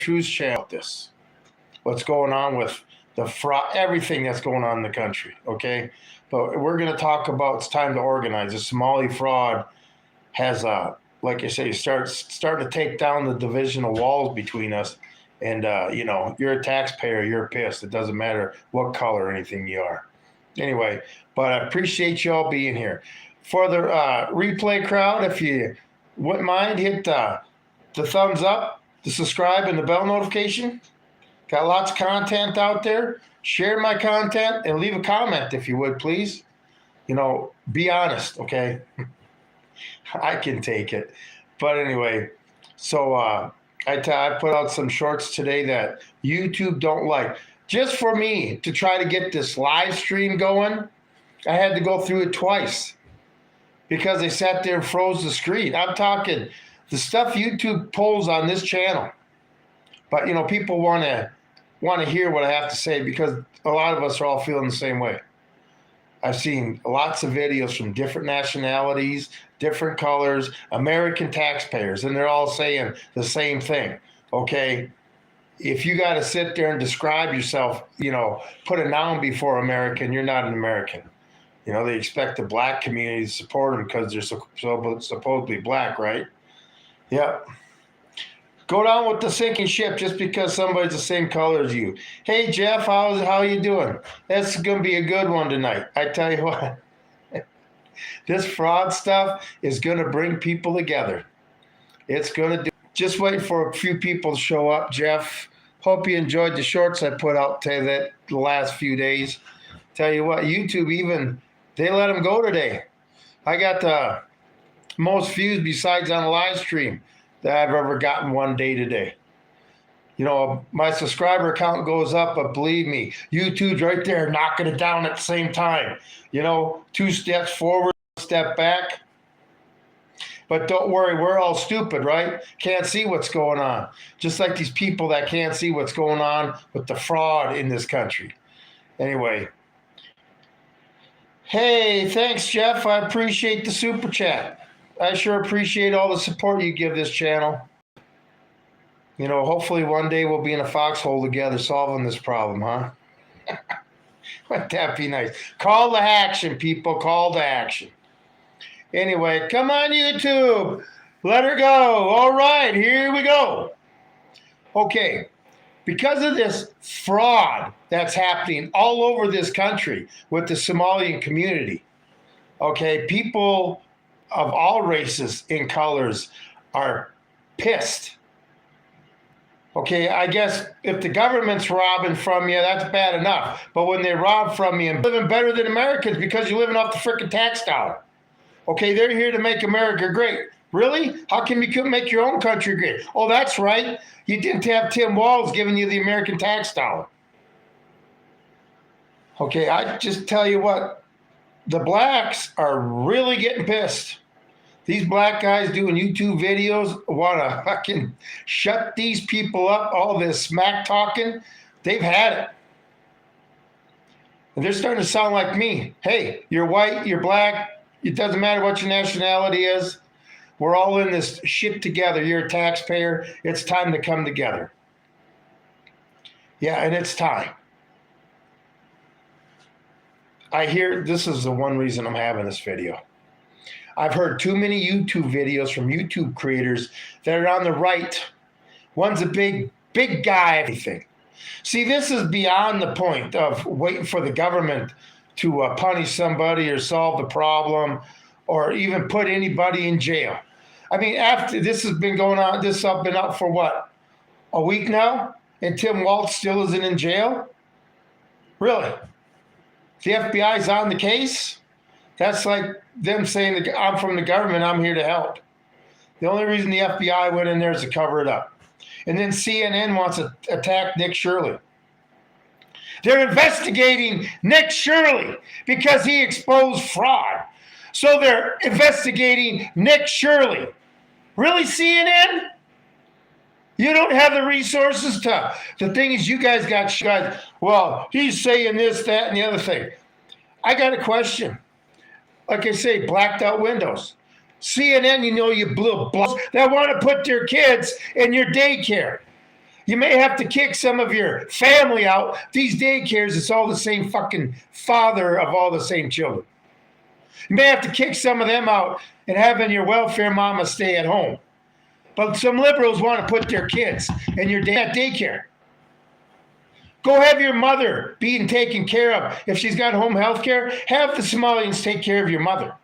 Truth channel this. What's going on with the fraud, everything that's going on in the country, okay? But we're going to talk about it's time to organize. The Somali fraud has, like I say, starting to take down the divisional walls between us. And, you're a taxpayer, you're pissed. It doesn't matter what color or anything you are. Anyway, but I appreciate you all being here. For the replay crowd, if you wouldn't mind, hit the thumbs up, the subscribe, and the bell notification. Got lots of content out there. Share my content and leave a comment if you would, please. Be honest, okay? I can take it. But anyway, so I put out some shorts today that YouTube don't like. Just for me to try to get this live stream going, I had to go through it twice because they sat there and froze the screen. I'm talking the stuff YouTube pulls on this channel. But, people want to hear what I have to say because a lot of us are all feeling the same way. I've seen lots of videos from different nationalities, different colors, American taxpayers, and they're all saying the same thing, okay? If you got to sit there and describe yourself, put a noun before American, you're not an American. They expect the black community to support them because they're supposedly black, right? Yep. Go down with the sinking ship just because somebody's the same color as you. Hey, Jeff, how you doing? That's going to be a good one tonight. I tell you what, this fraud stuff is going to bring people together. It's going to do. Just wait for a few people to show up, Jeff. Hope you enjoyed the shorts I put out the last few days. Tell you what, YouTube they let them go today. I got the most views besides on a live stream that I've ever gotten one day today. My subscriber count goes up, but believe me, YouTube's right there knocking it down at the same time. 2 steps forward, 1 step back. But don't worry, we're all stupid, right? Can't see what's going on. Just like these people that can't see what's going on with the fraud in this country. Anyway. Hey, thanks, Jeff. I appreciate the super chat. I sure appreciate all the support you give this channel. Hopefully one day we'll be in a foxhole together solving this problem, huh? Wouldn't that be nice? Call to action, people. Call to action. Anyway, come on, YouTube. Let her go. All right, here we go. Okay, because of this fraud that's happening all over this country with the Somalian community, okay, people of all races and colors are pissed. Okay, I guess if the government's robbing from you, that's bad enough. But when they rob from you and living better than Americans because you're living off the frickin' tax dollar. Okay, they're here to make America great. Really? How come you couldn't make your own country great? Oh, that's right. You didn't have Tim Walz giving you the American tax dollar. Okay, I just tell you what, the blacks are really getting pissed. These black guys doing YouTube videos want to fucking shut these people up, all this smack talking. They've had it. And they're starting to sound like me. Hey, you're white, you're black. It doesn't matter what your nationality is. We're all in this shit together. You're a taxpayer. It's time to come together. Yeah, and it's time. I hear this is the one reason I'm having this video. I've heard too many YouTube videos from YouTube creators that are on the right. One's a big guy, everything. See, this is beyond the point of waiting for the government to punish somebody or solve the problem or even put anybody in jail. I mean, after this has been going on, this has been up for what, a week now? And Tim Walz still isn't in jail? Really? The FBI's on the case? That's like them saying, I'm from the government, I'm here to help. The only reason the FBI went in there is to cover it up. And then CNN wants to attack Nick Shirley. They're investigating Nick Shirley because he exposed fraud. So they're investigating Nick Shirley. Really, CNN? You don't have the resources to. The thing is, you guys got guys. Well, he's saying this, that, and the other thing. I got a question. Like I say, blacked out windows. CNN, you blew that want to put their kids in your daycare. You may have to kick some of your family out. These daycares, it's all the same fucking father of all the same children. You may have to kick some of them out and having your welfare mama stay at home. But some liberals want to put their kids in your daycare. Go have your mother being taken care of. If she's got home health care, have the Somalians take care of your mother.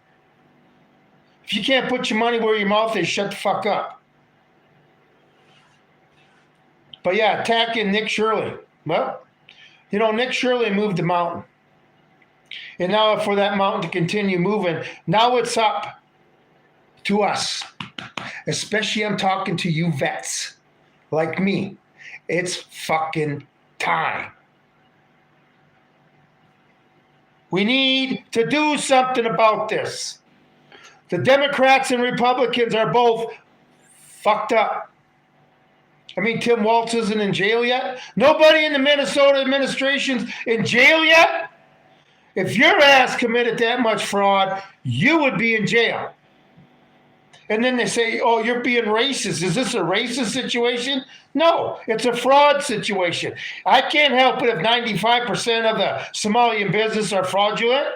If you can't put your money where your mouth is, shut the fuck up. But yeah, attacking Nick Shirley. Well, you know, Nick Shirley moved the mountain. And now for that mountain to continue moving, now it's up to us. Especially I'm talking to you vets like me. It's fucking time. We need to do something about this. The Democrats and Republicans are both fucked up. I mean, Tim Walz isn't in jail yet. Nobody in the Minnesota administration's in jail yet. If your ass committed that much fraud, you would be in jail. And then they say, oh, you're being racist. Is this a racist situation? No, it's a fraud situation. I can't help it if 95% of the Somalian business are fraudulent.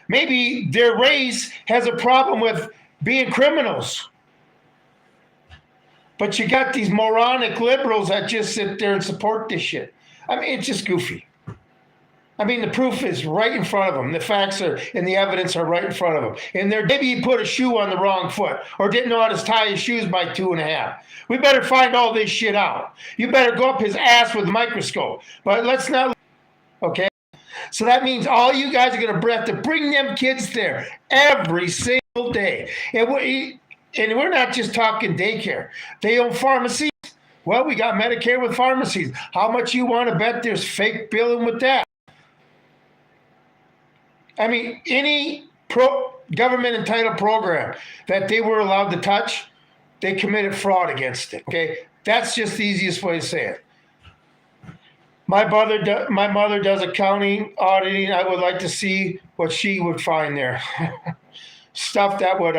Maybe their race has a problem with being criminals. But you got these moronic liberals that just sit there and support this shit. I mean, it's just goofy. I mean, the proof is right in front of them. The facts are and the evidence are right in front of them. And maybe he put a shoe on the wrong foot or didn't know how to tie his shoes by 2.5. We better find all this shit out. You better go up his ass with a microscope. But let's not, okay? So that means all you guys are going to have to bring them kids there every single day. And we're not just talking daycare. They own pharmacies. Well, we got Medicare with pharmacies. How much you want to bet there's fake billing with that? I mean, any government entitled program that they were allowed to touch, they committed fraud against it. Okay, that's just the easiest way to say it. My mother does accounting, auditing. I would like to see what she would find there. Stuff that would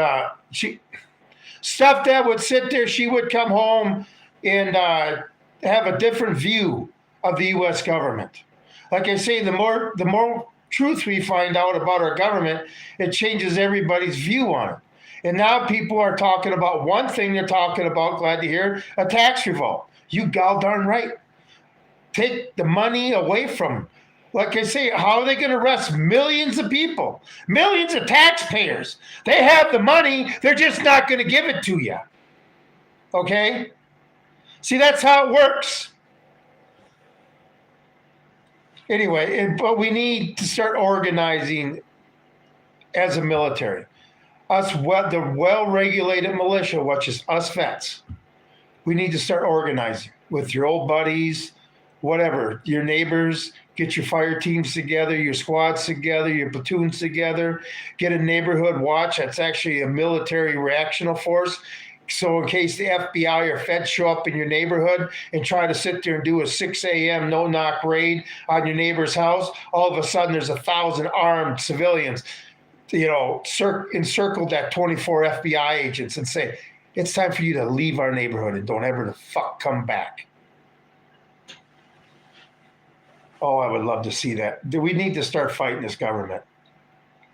sit there. She would come home and have a different view of the U.S. government. Like I say, the more truth we find out about our government, it changes everybody's view on it. And now people are talking about one thing they're talking about, glad to hear, a tax revolt. You gall darn right. Take the money away from them. Like I say, how are they going to arrest millions of people? Millions of taxpayers. They have the money, they're just not going to give it to you. Okay? See, that's how it works. Anyway, but we need to start organizing as a military. The well-regulated militia, which is us vets. We need to start organizing with your old buddies, whatever, your neighbors, get your fire teams together, your squads together, your platoons together, get a neighborhood watch. That's actually a military reactional force. So in case the FBI or Fed show up in your neighborhood and try to sit there and do a 6 a.m. no-knock raid on your neighbor's house, all of a sudden there's 1,000 armed civilians, encircle that 24 FBI agents and say, it's time for you to leave our neighborhood and don't ever the fuck come back. Oh, I would love to see that. We need to start fighting this government.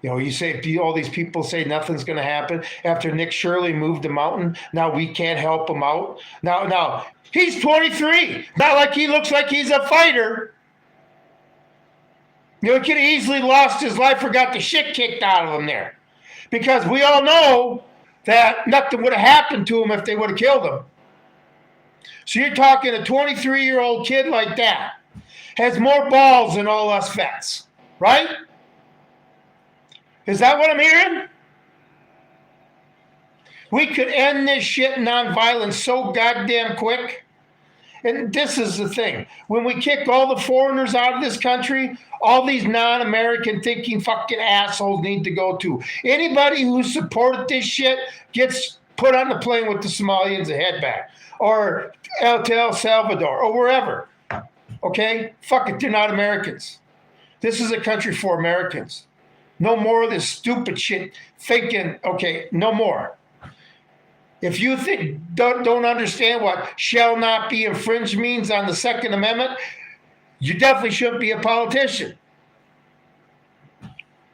You say all these people say nothing's going to happen after Nick Shirley moved the mountain. Now we can't help him out. Now he's 23. Not like he looks like he's a fighter. He could have easily lost his life or got the shit kicked out of him there, because we all know that nothing would have happened to him if they would have killed him. So you're talking a 23-year-old kid like that has more balls than all us vets, right? Is that what I'm hearing? We could end this shit nonviolence so goddamn quick. And this is the thing. When we kick all the foreigners out of this country, all these non-American thinking fucking assholes need to go too. Anybody who supported this shit gets put on the plane with the Somalians and head back. Or to El Salvador or wherever. Okay? Fuck it, they're not Americans. This is a country for Americans. No more of this stupid shit thinking, okay, no more. If you think don't understand what shall not be infringed means on the Second Amendment, you definitely shouldn't be a politician.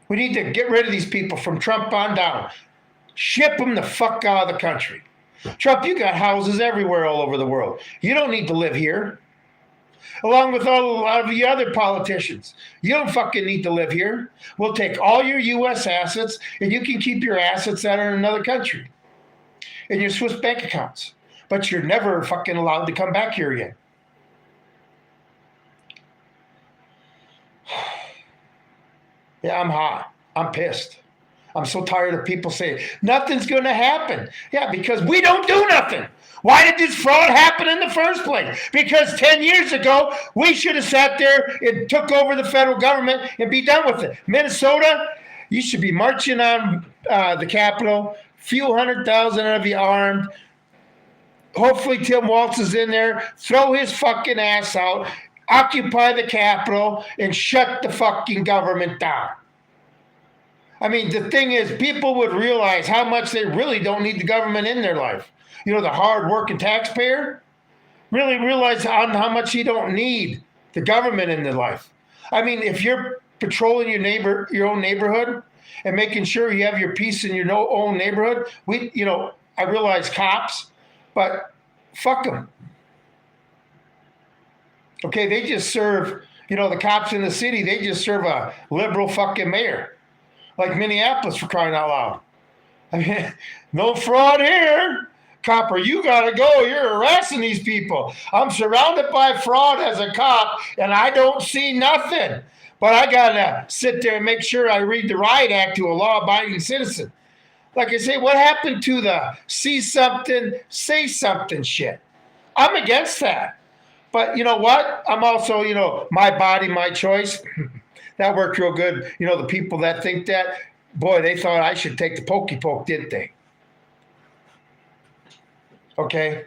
We need to get rid of these people from Trump on down. Ship them the fuck out of the country. Trump, you got houses everywhere all over the world. You don't need to live here. Along with a lot of the other politicians. You don't fucking need to live here. We'll take all your U.S. assets, and you can keep your assets that are in another country in your Swiss bank accounts. But you're never fucking allowed to come back here again. Yeah, I'm hot. I'm pissed. I'm so tired of people saying, nothing's going to happen. Yeah, because we don't do nothing. Why did this fraud happen in the first place? Because 10 years ago, we should have sat there and took over the federal government and be done with it. Minnesota, you should be marching on the Capitol, few 100,000 of you armed. Hopefully Tim Walz is in there. Throw his fucking ass out. Occupy the Capitol and shut the fucking government down. I mean, the thing is, people would realize how much they really don't need the government in their life. You know, the hard-working taxpayer really realize how much you don't need the government in their life. I mean, if you're patrolling your own neighborhood and making sure you have your peace in your own neighborhood, I realize cops, but fuck them. Okay, they just serve, the cops in the city, they just serve a liberal fucking mayor. Like Minneapolis, for crying out loud. I mean, no fraud here. Copper, you gotta go. You're harassing these people. I'm surrounded by fraud as a cop, and I don't see nothing. But I gotta sit there and make sure I read the Riot Act to a law-abiding citizen. Like I say, what happened to the see something, say something shit? I'm against that. But you know what? I'm also, my body, my choice. That worked real good. The people that think that, boy, they thought I should take the pokey poke, didn't they? Okay?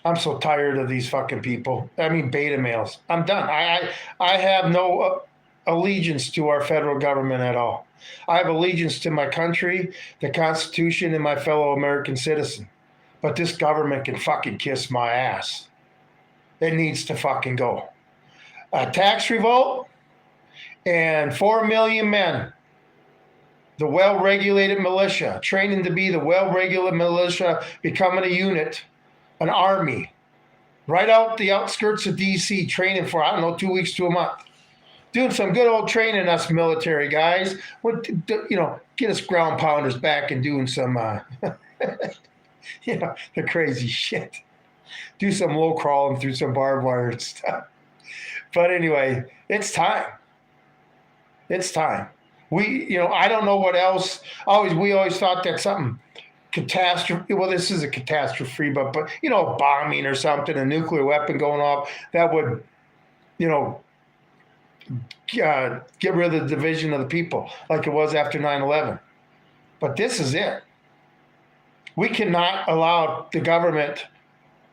I'm so tired of these fucking people. I mean, beta males. I'm done. I have no allegiance to our federal government at all. I have allegiance to my country, the Constitution, and my fellow American citizen. But this government can fucking kiss my ass. It needs to fucking go. A tax revolt and 4 million men, the well-regulated militia, training to be the well-regulated militia, becoming a unit, an army, right out the outskirts of D.C., training for, 2 weeks to a month. Doing some good old training, us military guys. Get us ground pounders back and doing some, the crazy shit. Do some low crawling through some barbed wire and stuff. But anyway, it's time. It's time. I don't know what else. We always thought that something catastrophe. Well, this is a catastrophe, but bombing or something, a nuclear weapon going off, that would, get rid of the division of the people like it was after 9/11. But this is it. We cannot allow the government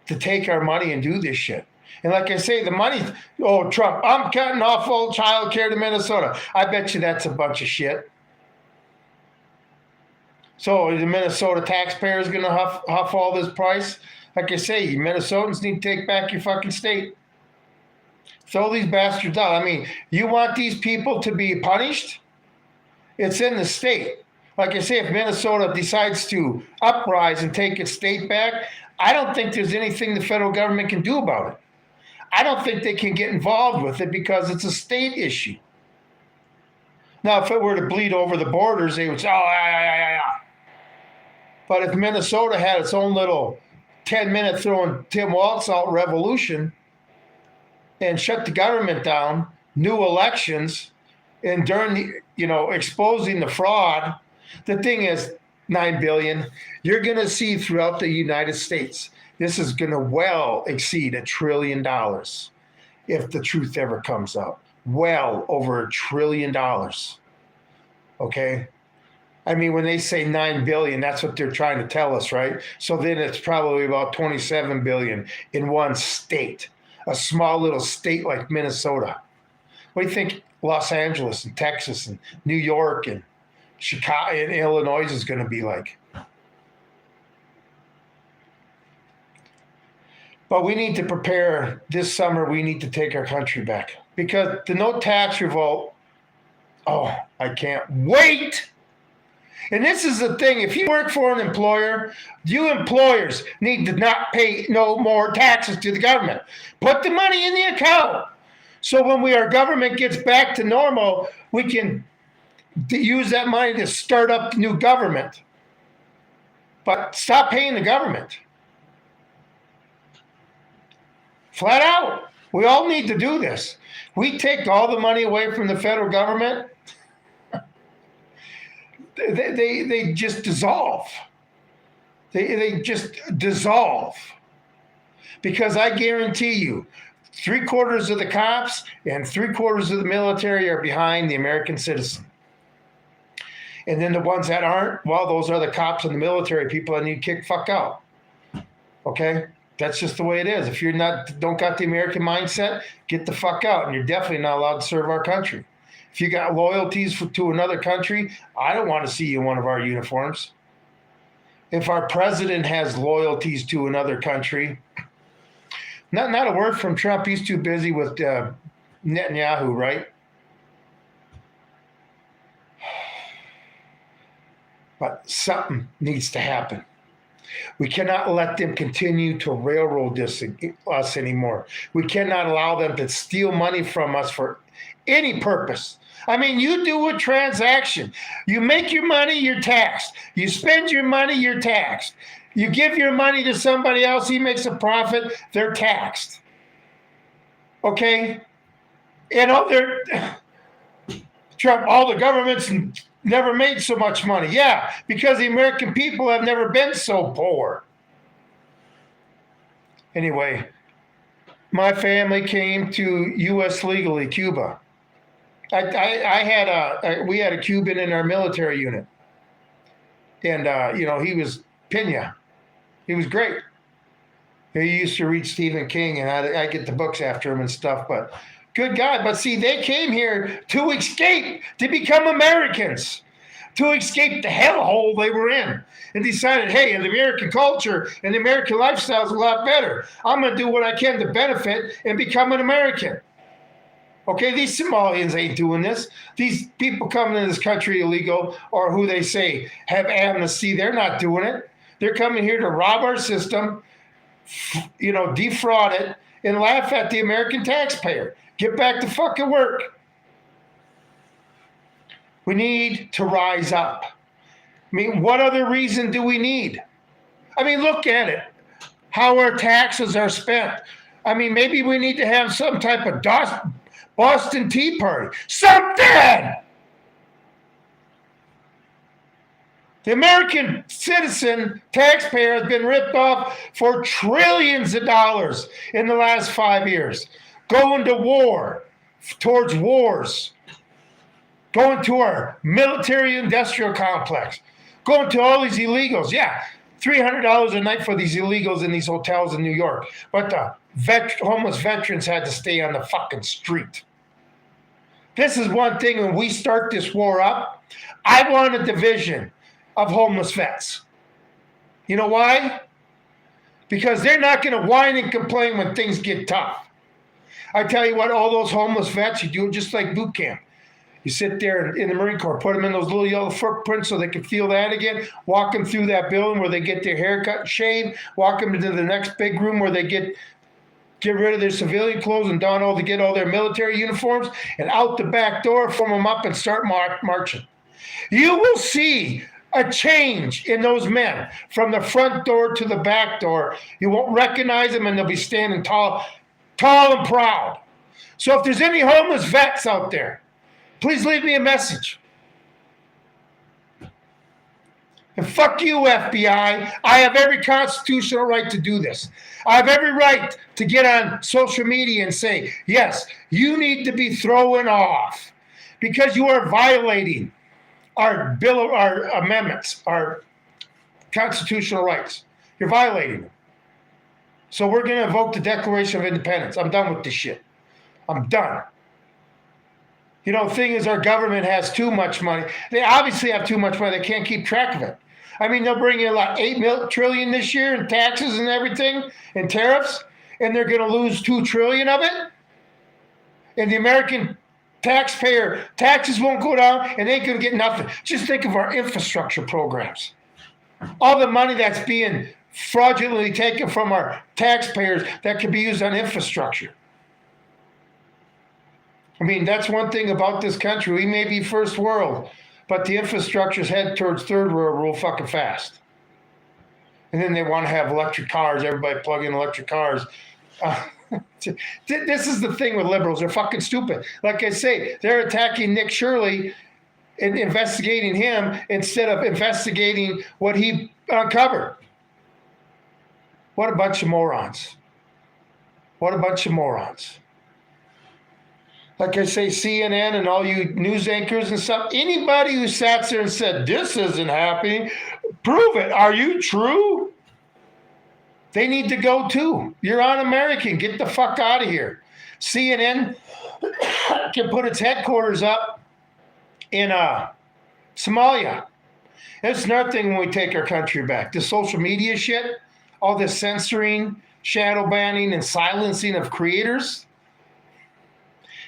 to take our money and do this shit. And like I say, the money, Trump, I'm cutting off all child care to Minnesota. I bet you that's a bunch of shit. So the Minnesota taxpayer is going to huff all this price? Like I say, Minnesotans need to take back your fucking state. Throw these bastards out. I mean, you want these people to be punished? It's in the state. Like I say, if Minnesota decides to uprise and take its state back, I don't think there's anything the federal government can do about it. I don't think they can get involved with it because it's a state issue. Now, if it were to bleed over the borders, they would say, yeah. But if Minnesota had its own little 10-minute throwing Tim Walz out revolution and shut the government down, new elections, and during exposing the fraud, the thing is, $9 billion, you're going to see throughout the United States, this is going to well exceed $1 trillion if the truth ever comes out. Well over $1 trillion. Okay? I mean, when they say 9 billion, that's what they're trying to tell us, right? So then it's probably about 27 billion in one state, a small little state like Minnesota. What do you think Los Angeles and Texas and New York and Chicago and Illinois is going to be like? But we need to prepare this summer. We need to take our country back because the no tax revolt. Oh, I can't wait. And this is the thing. If you work for an employer, you employers need to not pay no more taxes to the government. Put the money in the account. So when our government gets back to normal, we can use that money to start up the new government. But stop paying the government. Flat out. We all need to do this. We take all the money away from the federal government. They just dissolve. They just dissolve. Because I guarantee you, 3/4 of the cops and 3/4 of the military are behind the American citizen. And then the ones that aren't, well, those are the cops and the military people that need to kick fuck out. Okay? That's just the way it is. If you're don't got the American mindset, get the fuck out. And you're definitely not allowed to serve our country. If you got loyalties to another country, I don't want to see you in one of our uniforms. If our president has loyalties to another country, not a word from Trump. He's too busy with Netanyahu, right? But something needs to happen. We cannot let them continue to railroad us anymore. We cannot allow them to steal money from us for any purpose. I mean, you do a transaction. You make your money, you're taxed. You spend your money, you're taxed. You give your money to somebody else, he makes a profit, they're taxed. Okay? You know, Trump, all the governments never made so much money. Yeah, because the American people have never been so poor. Anyway, my family came to U.S. legally, Cuba. We had a Cuban in our military unit. And, he was Pena. He was great. He used to read Stephen King, and I get the books after him and stuff, but good God. But see, they came here to escape, to become Americans, to escape the hellhole they were in, and decided, hey, the American culture and the American lifestyle is a lot better. I'm going to do what I can to benefit and become an American. Okay, these Somalians ain't doing this. These people coming in this country illegal, or who they say have amnesty, they're not doing it. They're coming here to rob our system, defraud it, and laugh at the American taxpayer. Get back to fucking work. We need to rise up. I mean, what other reason do we need? I mean, look at it. How our taxes are spent. I mean, maybe we need to have some type of Boston Tea Party. Something! The American citizen taxpayer has been ripped off for trillions of dollars in the last 5 years. Going to war, towards wars. Going to our military-industrial complex. Going to all these illegals. Yeah, $300 a night for these illegals in these hotels in New York. But the homeless veterans had to stay on the fucking street. This is one thing, when we start this war up, I want a division of homeless vets. You know why? Because they're not going to whine and complain when things get tough. I tell you what, all those homeless vets, you do it just like boot camp. You sit there in the Marine Corps, put them in those little yellow footprints so they can feel that again. Walk them through that building where they get their hair cut and shaved. Walk them into the next big room where they get rid of their civilian clothes and get all their military uniforms, and out the back door, form them up and start marching. You will see a change in those men from the front door to the back door. You won't recognize them, and they'll be standing tall and proud. So if there's any homeless vets out there, please leave me a message. And fuck you, FBI. I have every constitutional right to do this. I have every right to get on social media and say, yes, you need to be thrown off because you are violating our amendments, our constitutional rights. You're violating them. So we're going to invoke the Declaration of Independence. I'm done with this shit. I'm done. The thing is, our government has too much money. They obviously have too much money. They can't keep track of it. I mean, they'll bring in like $8 trillion this year in taxes and everything and tariffs. and they're going to lose $2 trillion of it, and the American taxpayer taxes won't go down, and they ain't going to get nothing. Just think of our infrastructure programs. All the money that's being fraudulently taken from our taxpayers that could be used on infrastructure. I mean, that's one thing about this country. We may be first world, but the infrastructure's head towards third world real fucking fast. And then they want to have electric cars. Everybody plug in electric cars. This is the thing with liberals. They're fucking stupid. Like I say, they're attacking Nick Shirley and investigating him instead of investigating what he uncovered. What a bunch of morons. What a bunch of morons. Like I say, CNN and all you news anchors and stuff, anybody who sat there and said, this isn't happening, prove it. Are you true? They need to go too. You're un-American. Get the fuck out of here. CNN can put its headquarters up in Somalia. It's nothing when we take our country back. The social media shit, all this censoring, shadow banning, and silencing of creators.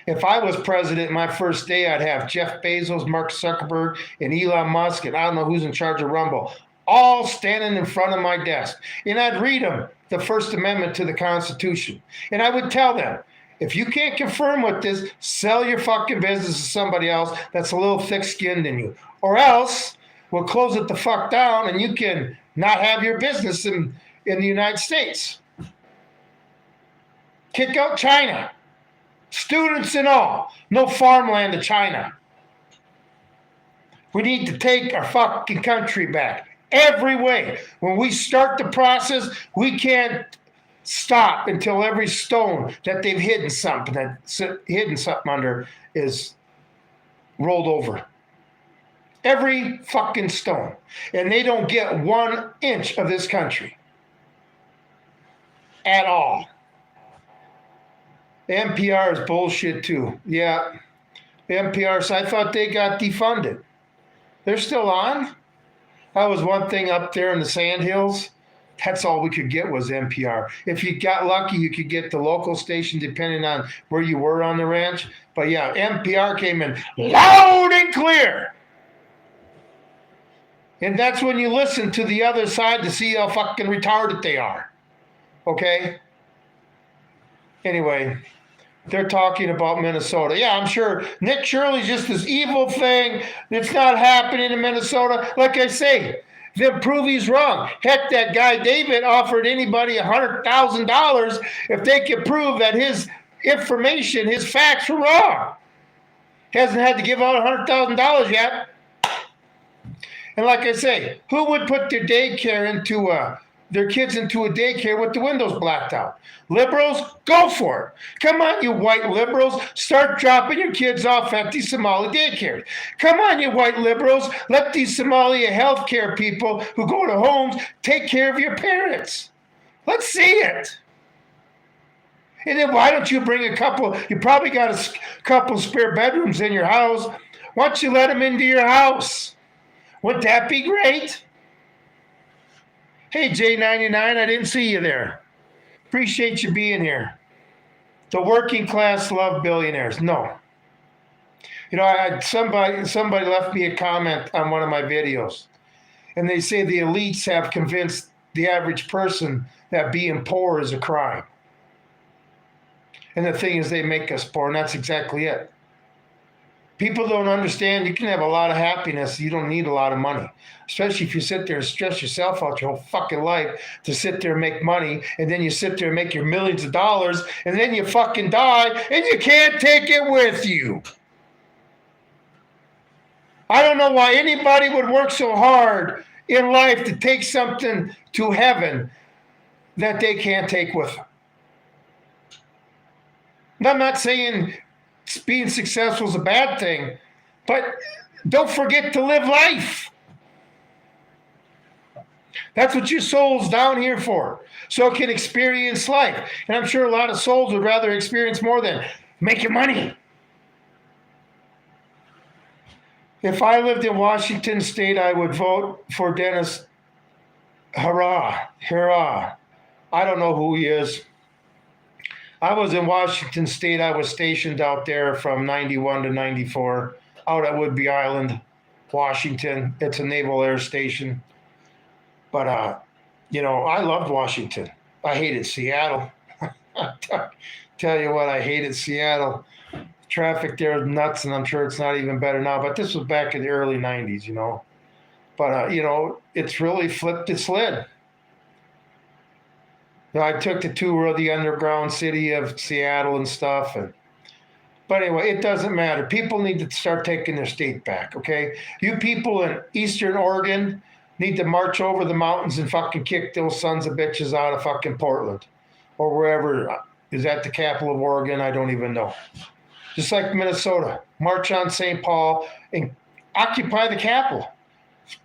If I was president my first day, I'd have Jeff Bezos, Mark Zuckerberg, and Elon Musk, and I don't know who's in charge of Rumble, all standing in front of my desk. And I'd read them the First Amendment to the Constitution. And I would tell them, if you can't confirm with this, sell your fucking business to somebody else that's a little thick-skinned than you. Or else we'll close it the fuck down and you can not have your business in the United States. Kick out China. Students and all. No farmland to China. We need to take our fucking country back. Every way. When we start the process, we can't stop until every stone that they've hidden something under is rolled over. Every fucking stone. And they don't get 1 inch of this country. At all. NPR is bullshit too. Yeah. NPR, so I thought they got defunded. They're still on? That was one thing up there in the Sandhills. That's all we could get was NPR. If you got lucky, you could get the local station depending on where you were on the ranch. But yeah, NPR came in loud and clear. And that's when you listen to the other side to see how fucking retarded they are. Okay? Anyway, they're talking about Minnesota. Yeah, I'm sure Nick Shirley's just this evil thing that's not happening in Minnesota. Like I say, then prove he's wrong. Heck, that guy David offered anybody $100,000 if they could prove that his information, his facts were wrong. He hasn't had to give out $100,000 yet. And like I say, who would put their daycare into their kids into a daycare with the windows blacked out? Liberals, go for it. Come on, you white liberals. Start dropping your kids off at these Somali daycares. Come on, you white liberals. Let these Somalia healthcare people who go to homes take care of your parents. Let's see it. And then why don't you bring a couple? You probably got a couple spare bedrooms in your house. Why don't you let them into your house? Wouldn't that be great? Hey, J99, I didn't see you there. Appreciate you being here. The working class love billionaires. No. You know, somebody left me a comment on one of my videos, and they say the elites have convinced the average person that being poor is a crime. And the thing is, they make us poor, and that's exactly it. People don't understand you can have a lot of happiness. You don't need a lot of money, especially if you sit there and stress yourself out your whole fucking life to sit there and make money. And then you sit there and make your millions of dollars, and then you fucking die and you can't take it with you. I don't know why anybody would work so hard in life to take something to heaven that they can't take with them. And I'm not saying being successful is a bad thing, but don't forget to live life. That's what your soul's down here for, so it can experience life. And I'm sure a lot of souls would rather experience more than making money. If I lived in Washington State, I would vote for Dennis. Hurrah, hurrah. I don't know who he is. I was in Washington State. I was stationed out there from 91 to 94 out at Whidbey Island, Washington. It's a naval air station. But, I loved Washington. I hated Seattle. Tell you what, I hated Seattle. Traffic there is nuts, and I'm sure it's not even better now. But this was back in the early 90s. But, it's really flipped its lid. I took the tour of the underground city of Seattle and stuff. But anyway, it doesn't matter. People need to start taking their state back, okay? You people in Eastern Oregon need to march over the mountains and fucking kick those sons of bitches out of fucking Portland or wherever. Is that the capital of Oregon? I don't even know. Just like Minnesota. March on St. Paul and occupy the capital.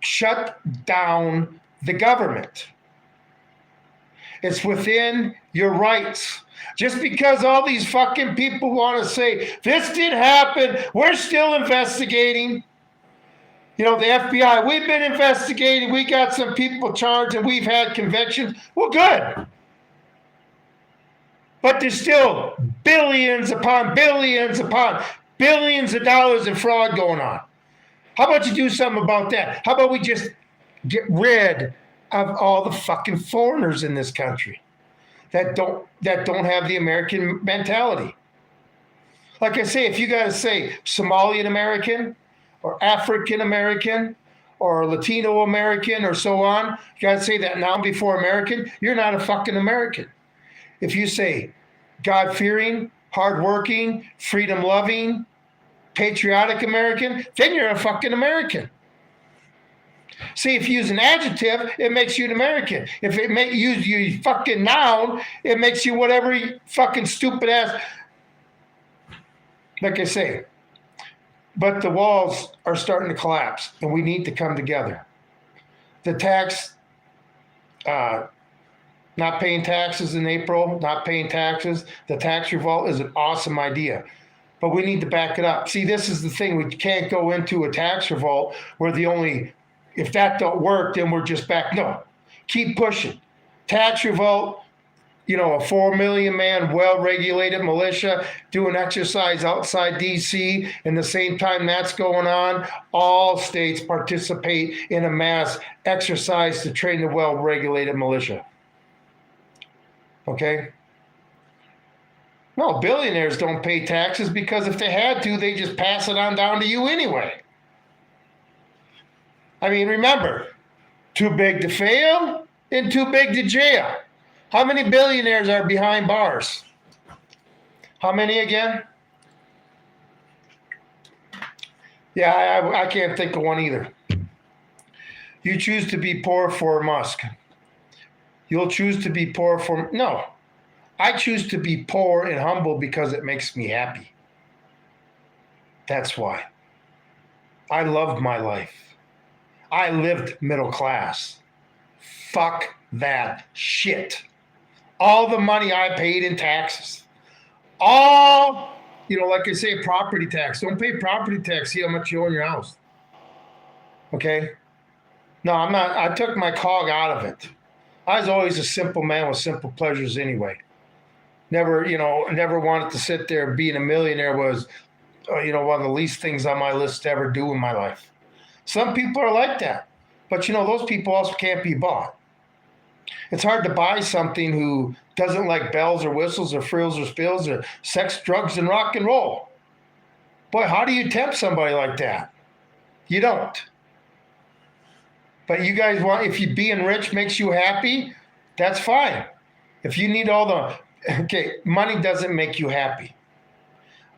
Shut down the government. It's within your rights. Just because all these fucking people want to say, this did happen, we're still investigating. The FBI, we've been investigating, we got some people charged and we've had convictions. Well, good. But there's still billions upon billions upon billions of dollars in fraud going on. How about you do something about that? How about we just get rid of all the fucking foreigners in this country that don't have the American mentality? Like I say, if you got to say Somalian American or African American or Latino American or so on, you got to say that now before American, you're not a fucking American. If you say God-fearing, hardworking, freedom-loving, patriotic American, then you're a fucking American. See, if you use an adjective, it makes you an American. If it use you fucking noun, it makes you whatever fucking stupid ass. Like I say, but the walls are starting to collapse, and we need to come together. The tax, not paying taxes in April, not paying taxes, the tax revolt is an awesome idea. But we need to back it up. See, this is the thing. We can't go into a tax revolt where if that don't work, then we're just back. No, keep pushing. Tax revolt, a 4 million man, well-regulated militia doing exercise outside D.C. And the same time that's going on, all states participate in a mass exercise to train the well-regulated militia. Okay? No, billionaires don't pay taxes because if they had to, they just pass it on down to you anyway. I mean, remember, too big to fail and too big to jail. How many billionaires are behind bars? How many again? Yeah, I can't think of one either. You choose to be poor for Musk. You'll choose to be poor for... No. I choose to be poor and humble because it makes me happy. That's why. I loved my life. I lived middle class. Fuck that shit. All the money I paid in taxes. All, like I say, property tax. Don't pay property tax. See how much you own your house. Okay? No, I'm not. I took my cog out of it. I was always a simple man with simple pleasures anyway. Never wanted to sit there. Being a millionaire was, one of the least things on my list to ever do in my life. Some people are like that. But, those people also can't be bought. It's hard to buy something who doesn't like bells or whistles or frills or spills or sex, drugs, and rock and roll. Boy, how do you tempt somebody like that? You don't. But you guys if being rich makes you happy, that's fine. If you need money doesn't make you happy.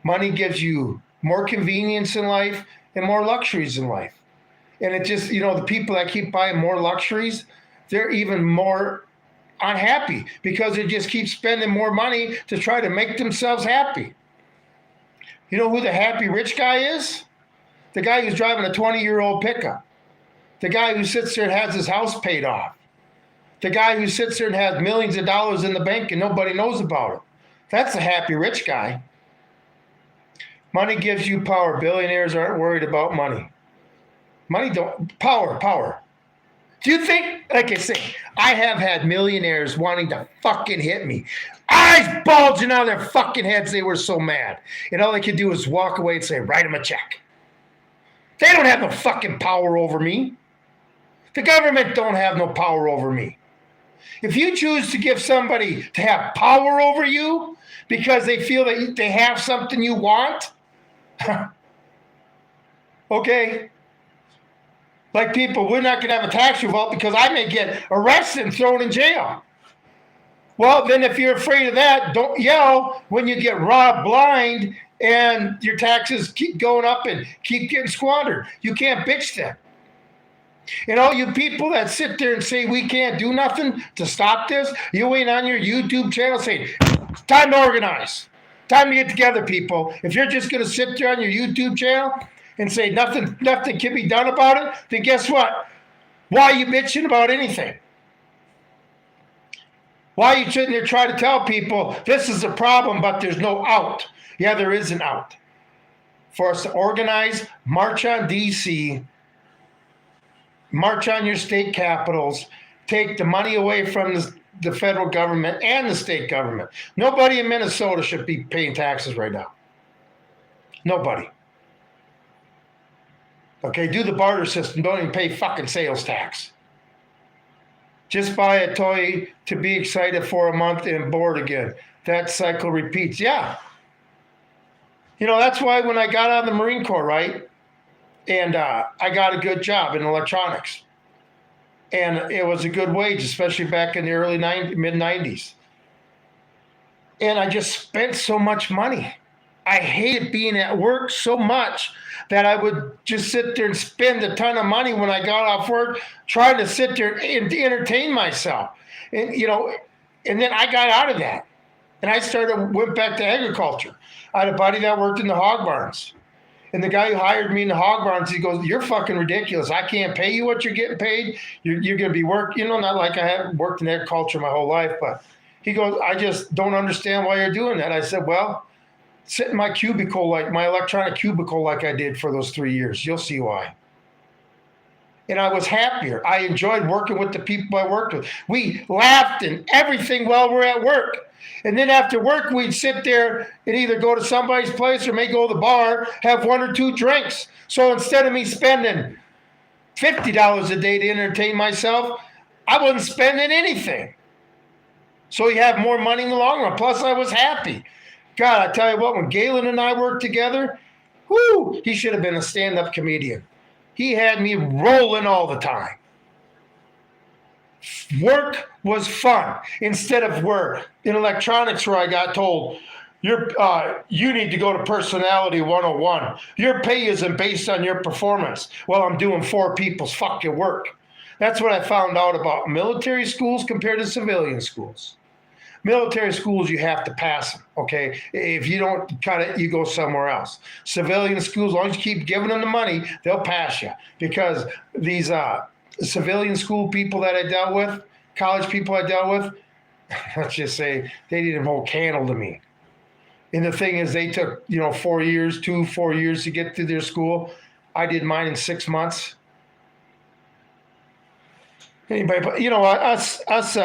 Money gives you more convenience in life and more luxuries in life. And it just, the people that keep buying more luxuries, they're even more unhappy because they just keep spending more money to try to make themselves happy. You know who the happy rich guy is? The guy who's driving a 20-year-old pickup. The guy who sits there and has his house paid off. The guy who sits there and has millions of dollars in the bank and nobody knows about it. That's the happy rich guy. Money gives you power. Billionaires aren't worried about money. Power. Do you think, like I say, I have had millionaires wanting to fucking hit me, eyes bulging out of their fucking heads. They were so mad. And all they could do was walk away and say, write them a check. They don't have no fucking power over me. The government don't have no power over me. If you choose to give somebody to have power over you because they feel that they have something you want, okay? Like people, we're not going to have a tax revolt because I may get arrested and thrown in jail. Well, then if you're afraid of that, don't yell when you get robbed blind and your taxes keep going up and keep getting squandered. You can't bitch then. And all you people that sit there and say we can't do nothing to stop this, you ain't on your YouTube channel saying, it's time to organize. Time to get together, people. If you're just going to sit there on your YouTube channel and say nothing can be done about it, then guess what? Why are you bitching about anything? Why are you sitting there trying to tell people this is a problem, but there's no out? Yeah, there is an out. For us to organize, march on DC, march on your state capitals, take the money away from the federal government and the state government. Nobody in Minnesota should be paying taxes right now. Nobody. Okay, do the barter system. Don't even pay fucking sales tax. Just buy a toy to be excited for a month and bored again. That cycle repeats. Yeah. You know, that's why when I got out of the Marine Corps, right? And I got a good job in electronics. And it was a good wage, especially back in the mid-90s. And I just spent so much money. I hated being at work so much that I would just sit there and spend a ton of money when I got off work trying to sit there and entertain myself. And, you know, and then I got out of that. And I went back to agriculture. I had a buddy that worked in the hog barns. And the guy who hired me in the hog barns, he goes, you're fucking ridiculous. I can't pay you what you're getting paid. You're going to be not like I have worked in agriculture my whole life, but he goes, I just don't understand why you're doing that. I said, well, sit in my cubicle, like my electronic cubicle, like I did for those 3 years. You'll see why. And I was happier. I enjoyed working with the people I worked with. We laughed and everything while we're at work. And then after work, we'd sit there and either go to somebody's place or may go to the bar, have one or two drinks. So instead of me spending $50 a day to entertain myself, I wasn't spending anything. So you have more money in the long run. Plus, I was happy. God, I tell you what, when Galen and I worked together, whoo, he should have been a stand-up comedian. He had me rolling all the time. Work was fun instead of in electronics where I got told, you need to go to personality 101. Your pay isn't based on your performance. Well, I'm doing 4 people's fucking work. That's what I found out about military schools compared to civilian schools. Military schools, you have to pass them, okay? If you don't cut it, you go somewhere else. Civilian schools, as long as you keep giving them the money, they'll pass you. Because these civilian school people that I dealt with, college people I dealt with, let's just say they didn't hold candle to me. And the thing is, they took 4 years to get through their school. I did mine in 6 months. Anybody, but us,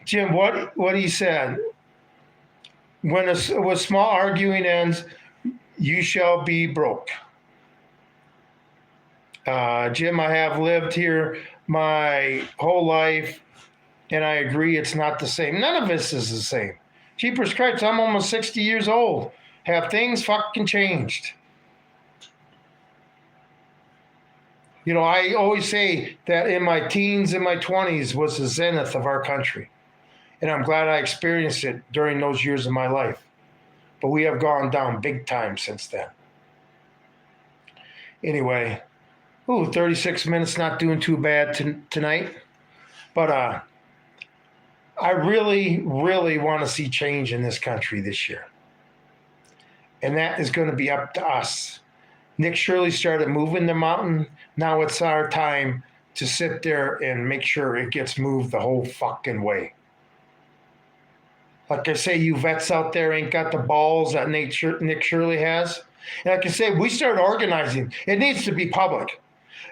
Jim, what he said, when small arguing ends, you shall be broke. Jim, I have lived here my whole life, and I agree it's not the same. None of this is the same. Jeepers Christ, I'm almost 60 years old. Have things fucking changed? I always say that in my teens and my 20s was the zenith of our country. And I'm glad I experienced it during those years of my life. But we have gone down big time since then. Anyway, 36 minutes, not doing too bad tonight. But I really, really want to see change in this country this year. And that is going to be up to us. Nick Shirley started moving the mountain. Now it's our time to sit there and make sure it gets moved the whole fucking way. Like I say, you vets out there ain't got the balls that Nick Shirley has. And like I say, we start organizing. It needs to be public.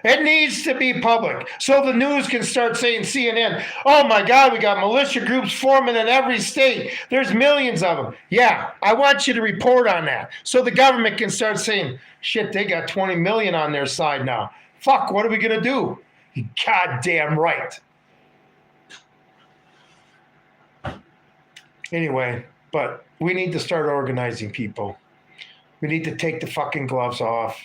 It needs to be public so the news can start saying, CNN, oh my God, we got militia groups forming in every state. There's millions of them. Yeah, I want you to report on that so the government can start saying, shit, they got 20 million on their side now. Fuck, what are we going to do? You goddamn right. Anyway, but we need to start organizing people. We need to take the fucking gloves off.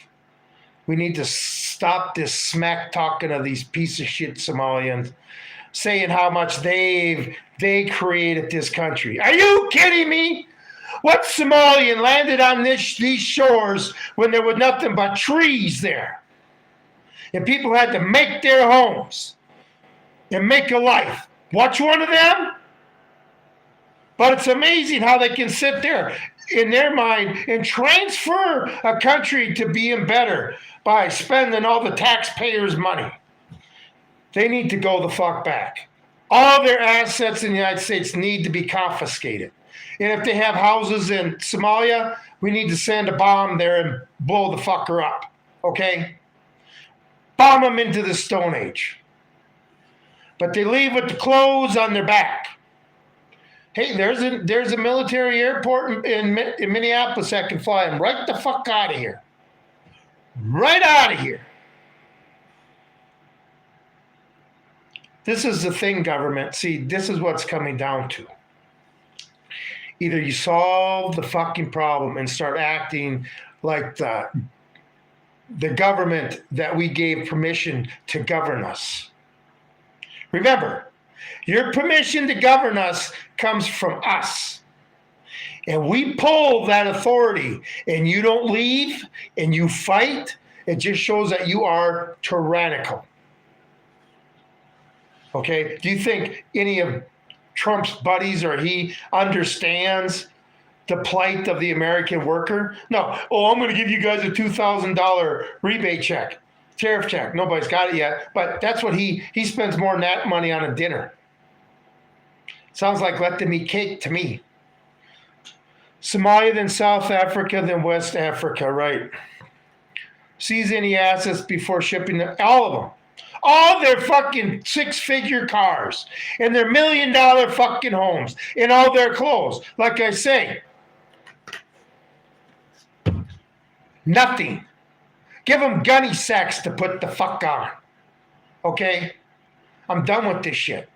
We need to stop this smack talking of these piece of shit Somalians saying how much they created this country. Are you kidding me? What Somalian landed on these shores when there was nothing but trees there? And people had to make their homes and make a life. Which one of them? But it's amazing how they can sit there in their mind and transfer a country to being better by spending all the taxpayers' money. They need to go the fuck back. All their assets in the United States need to be confiscated. And if they have houses in Somalia, we need to send a bomb there and blow the fucker up. Okay? Bomb them into the Stone Age. But they leave with the clothes on their back. Hey, there's a military airport in Minneapolis that can fly them right the fuck out of here. Right out of here. This is the thing, government. See, this is what's coming down to. Either you solve the fucking problem and start acting like the government that we gave permission to govern us. Remember, your permission to govern us comes from us. And we pull that authority and you don't leave and you fight, it just shows that you are tyrannical. Okay? Do you think any of Trump's buddies or he understands the plight of the American worker? No. Oh, I'm going to give you guys a $2,000 rebate check, tariff check. Nobody's got it yet. But that's what he spends more than that money on a dinner. Sounds like let them eat cake to me. Somalia, then South Africa, then West Africa, right? Seize any assets before shipping them, all of them. All their fucking six-figure cars and their $1 million fucking homes and all their clothes. Like I say, nothing. Give them gunny sacks to put the fuck on. Okay? I'm done with this shit.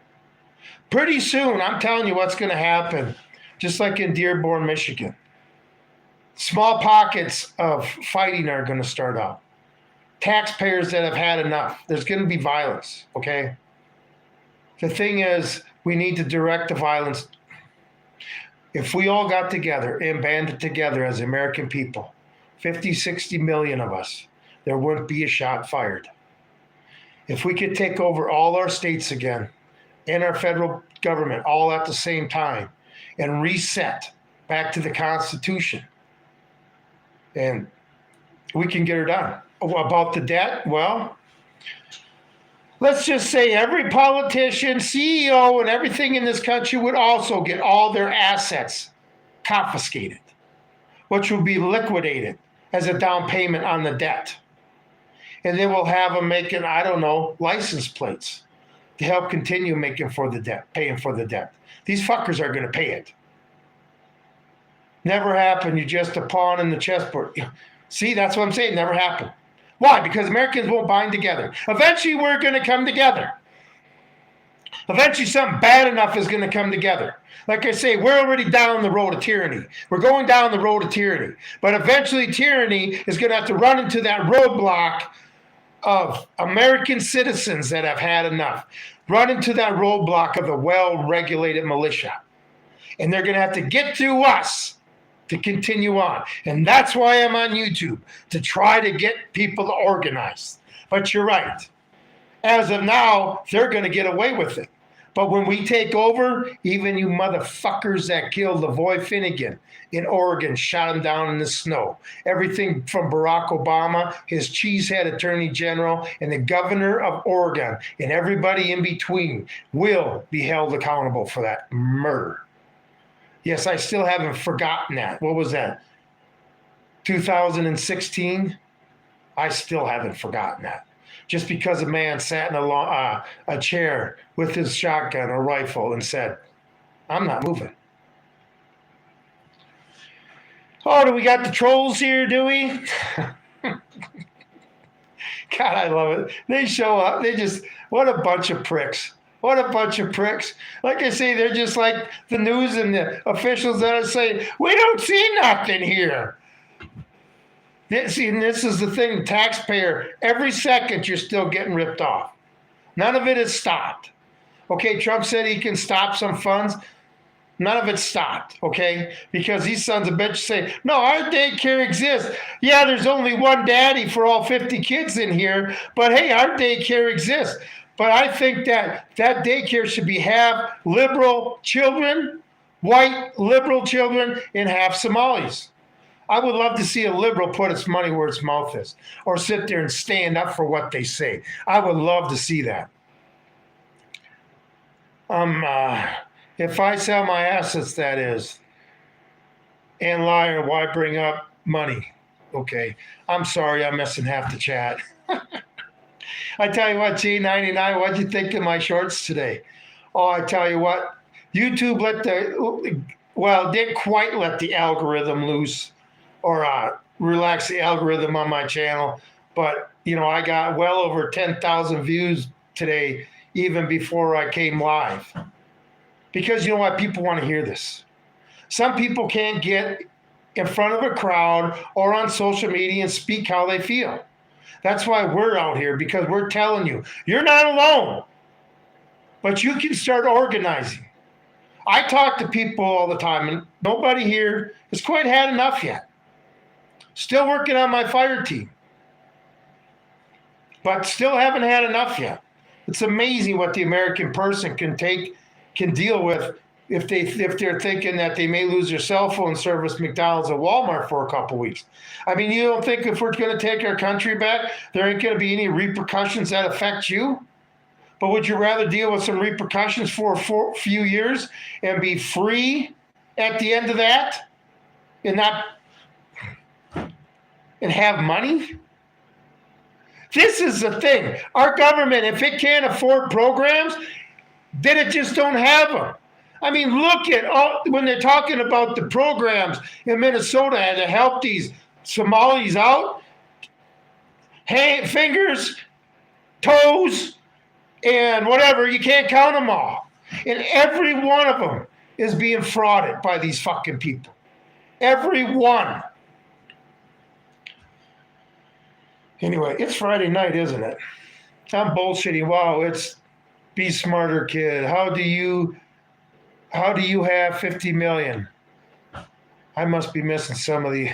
Pretty soon, I'm telling you what's going to happen. Just like in Dearborn, Michigan. Small pockets of fighting are going to start up. Taxpayers that have had enough. There's going to be violence, okay? The thing is, we need to direct the violence. If we all got together and banded together as American people, 50, 60 million of us, there wouldn't be a shot fired. If we could take over all our states again and our federal government all at the same time, and reset back to the Constitution. And we can get her done. About the debt, well, let's just say every politician, CEO, and everything in this country would also get all their assets confiscated, which will be liquidated as a down payment on the debt. And then we'll have them making, I don't know, license plates to help continue making for the debt, paying for the debt. These fuckers are going to pay it. Never happened. You're just a pawn in the chessboard. See, that's what I'm saying. Never happened. Why? Because Americans won't bind together. Eventually, we're going to come together. Eventually, something bad enough is going to come together. Like I say, we're already down the road of tyranny. We're going down the road of tyranny. But eventually, tyranny is going to have to run into that roadblock of American citizens that have had enough. Run into that roadblock of the well-regulated militia. And they're going to have to get through us to continue on. And that's why I'm on YouTube, to try to get people to organize. But you're right. As of now, they're going to get away with it. But when we take over, even you motherfuckers that killed Lavoy Finnegan in Oregon, shot him down in the snow. Everything from Barack Obama, his cheesehead attorney general, and the governor of Oregon, and everybody in between will be held accountable for that murder. Yes, I still haven't forgotten that. What was that? 2016? I still haven't forgotten that. just because a man sat in a chair with his shotgun or rifle and said, I'm not moving. Oh, do we got the trolls here, do we? God, I love it. They show up. What a bunch of pricks. What a bunch of pricks. Like I say, they're just like the news and the officials that are saying, we don't see nothing here. See, and this is the thing, taxpayer, every second you're still getting ripped off. None of it is stopped. Okay, Trump said he can stop some funds. None of it stopped, okay? Because these sons of bitches say, no, our daycare exists. Yeah, there's only one daddy for all 50 kids in here, but hey, our daycare exists. But I think that daycare should be half liberal children, white liberal children, and half Somalis. I would love to see a liberal put its money where its mouth is, or sit there and stand up for what they say. I would love to see that. If I sell my assets, that is, and liar, why bring up money? Okay, I'm sorry, I'm missing half the chat. I tell you what, G99, what'd you think of my shorts today? Oh, I tell you what, YouTube didn't quite let the algorithm loose or relax the algorithm on my channel. But, I got well over 10,000 views today, even before I came live. Because you know what? People want to hear this. Some people can't get in front of a crowd or on social media and speak how they feel. That's why we're out here, because we're telling you, you're not alone. But you can start organizing. I talk to people all the time, and nobody here has quite had enough yet. Still working on my fire team. But still haven't had enough yet. It's amazing what the American person can deal with if they're thinking that they may lose their cell phone service, McDonald's, or Walmart for a couple weeks. I mean, you don't think if we're going to take our country back, there ain't going to be any repercussions that affect you? But would you rather deal with some repercussions for a few years and be free at the end of that and have money? This is the thing. Our government, if it can't afford programs, then it just don't have them. I mean, look at when they're talking about the programs in Minnesota to help these Somalis out. Fingers, toes, and whatever, you can't count them all. And every one of them is being frauded by these fucking people. Every one. Anyway, it's Friday night, isn't it? I'm bullshitting. Wow, it's be smarter, kid. How do you have 50 million? I must be missing some of the.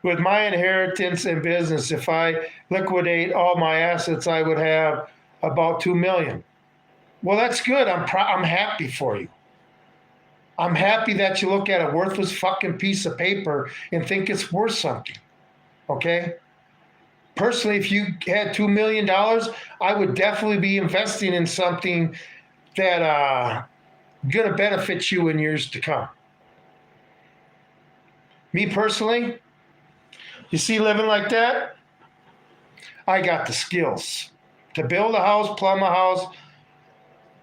With my inheritance and business, if I liquidate all my assets, I would have about 2 million. Well, that's good. I'm happy for you. I'm happy that you look at a worthless fucking piece of paper and think it's worth something. Okay? Personally, if you had $2 million, I would definitely be investing in something that going to benefit you in years to come. Me personally, you see, living like that, I got the skills to build a house, plumb a house,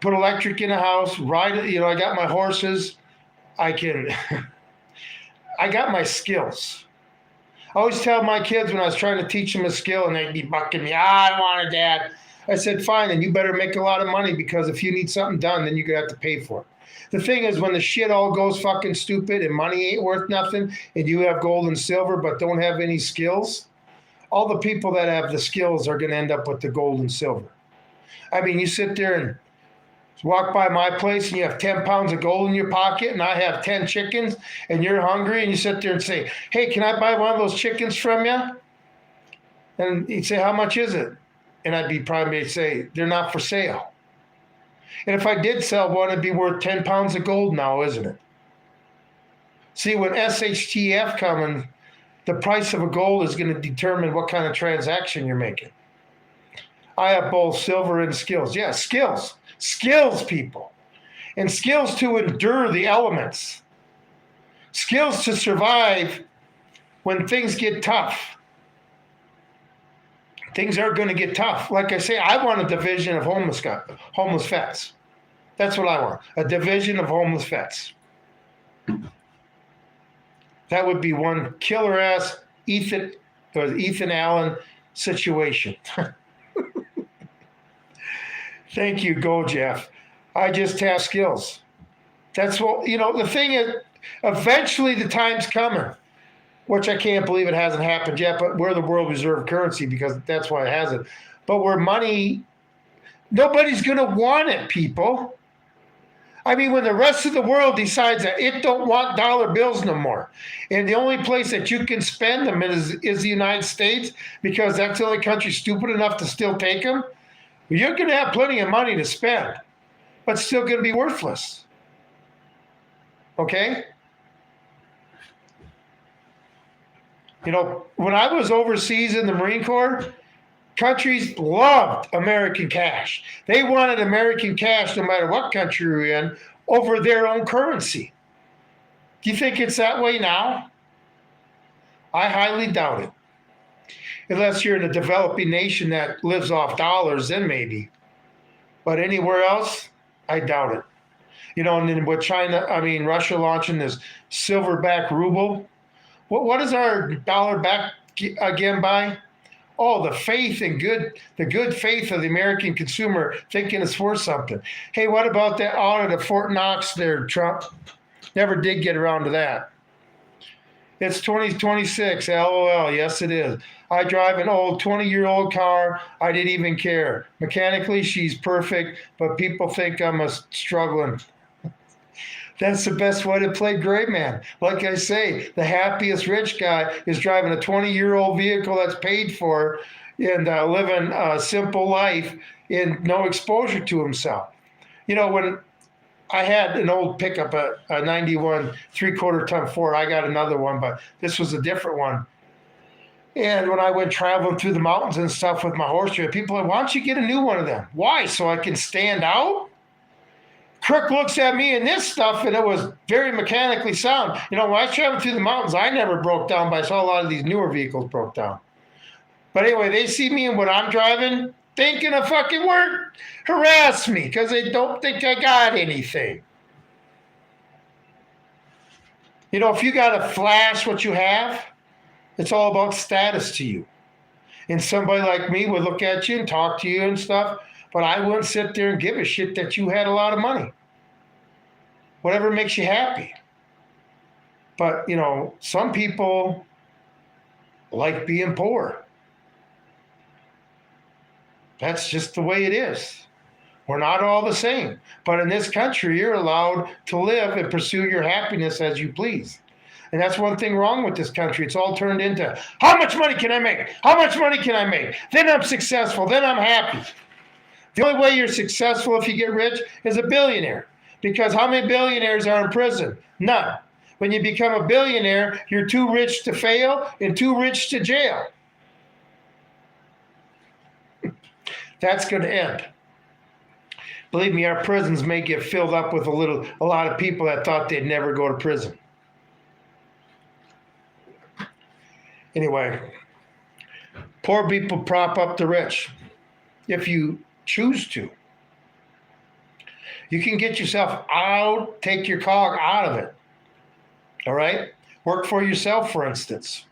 put electric in a house, ride it. I got my horses. I got my skills. I always tell my kids when I was trying to teach them a skill and they'd be bucking me, I want it, Dad. I said, fine, then you better make a lot of money, because if you need something done, then you're going to have to pay for it. The thing is, when the shit all goes fucking stupid and money ain't worth nothing and you have gold and silver but don't have any skills, all the people that have the skills are going to end up with the gold and silver. I mean, you sit there and walk by my place and you have 10 pounds of gold in your pocket and I have 10 chickens and you're hungry and you sit there and say, hey, can I buy one of those chickens from you? And he'd say, how much is it? And I'd probably say, they're not for sale. And if I did sell one, it'd be worth 10 pounds of gold now, isn't it? See, when SHTF coming, the price of a gold is going to determine what kind of transaction you're making. I have both silver and skills. Yeah, skills. Skills, people. And skills to endure the elements. Skills to survive when things get tough. Things are going to get tough. Like I say, I want a division of homeless vets. That's what I want. A division of homeless vets. That would be one killer ass Ethan Allen situation. Thank you, go Jeff. I just have skills. That's what, the thing is, eventually the time's coming, which I can't believe it hasn't happened yet, but we're the world reserve currency because that's why it hasn't. But where money, nobody's going to want it, people. I mean, when the rest of the world decides that it don't want dollar bills no more, and the only place that you can spend them is the United States, because that's the only country stupid enough to still take them, you're going to have plenty of money to spend, but still going to be worthless. Okay? When I was overseas in the Marine Corps, countries loved American cash. They wanted American cash no matter what country you're in over their own currency. Do you think it's that way now? I highly doubt it. Unless you're in a developing nation that lives off dollars, then maybe. But anywhere else, I doubt it. And then with Russia launching this silverback ruble, what is our dollar back again by? Oh, the good faith of the American consumer thinking it's worth something. Hey, what about that audit of Fort Knox there, Trump? Never did get around to that. It's 2026, LOL, yes it is. I drive an old 20-year-old car. I didn't even care. Mechanically, she's perfect, but people think I'm struggling. That's the best way to play gray man. Like I say, the happiest rich guy is driving a 20-year-old vehicle that's paid for and living a simple life and no exposure to himself. When I had an old pickup, a 91 3/4 ton Ford, I got another one, but this was a different one. And when I went traveling through the mountains and stuff with my horse trade, people are like, why don't you get a new one of them? Why? So I can stand out? Kirk looks at me and this stuff, and it was very mechanically sound. When I traveled through the mountains, I never broke down, but I saw a lot of these newer vehicles broke down. But anyway, they see me and what I'm driving, thinking of fucking work, harass me because they don't think I got anything. If you got to flash what you have, it's all about status to you. And somebody like me would look at you and talk to you and stuff, but I wouldn't sit there and give a shit that you had a lot of money. Whatever makes you happy. But, some people like being poor. That's just the way it is. We're not all the same. But in this country, you're allowed to live and pursue your happiness as you please. And that's one thing wrong with this country. It's all turned into, how much money can I make? How much money can I make? Then I'm successful. Then I'm happy. The only way you're successful if you get rich is a billionaire. Because how many billionaires are in prison? None. When you become a billionaire, you're too rich to fail and too rich to jail. That's going to end. Believe me, our prisons may get filled up with a lot of people that thought they'd never go to prison. Anyway, poor people prop up the rich if you choose to. You can get yourself out, take your cog out of it. All right? Work for yourself, for instance.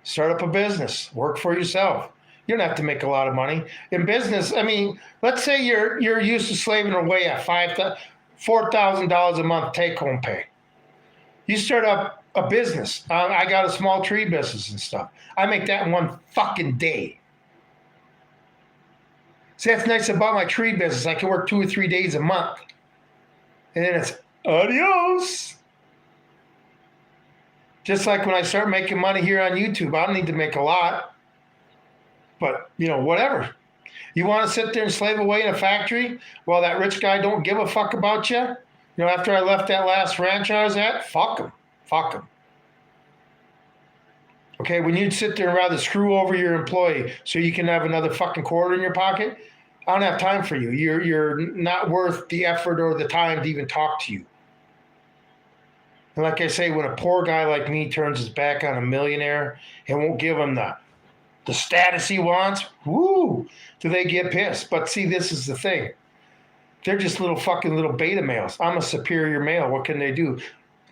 Start up a business. Work for yourself. You don't have to make a lot of money. In business, let's say you're used to slaving away at $4,000 a month take-home pay. You start up a business. I got a small tree business and stuff. I make that in one fucking day. See, that's nice about my tree business. I can work 2 or 3 days a month. And then it's adios. Just like when I start making money here on YouTube, I don't need to make a lot. But, whatever. You want to sit there and slave away in a factory while that rich guy don't give a fuck about you? After I left that last ranch I was at, fuck him. Fuck him. Okay, when you'd sit there and rather screw over your employee so you can have another fucking quarter in your pocket, I don't have time for you. You're not worth the effort or the time to even talk to you. And like I say, when a poor guy like me turns his back on a millionaire and won't give him the the status he wants, woo, do they get pissed. But see, this is the thing. They're just little beta males. I'm a superior male. What can they do?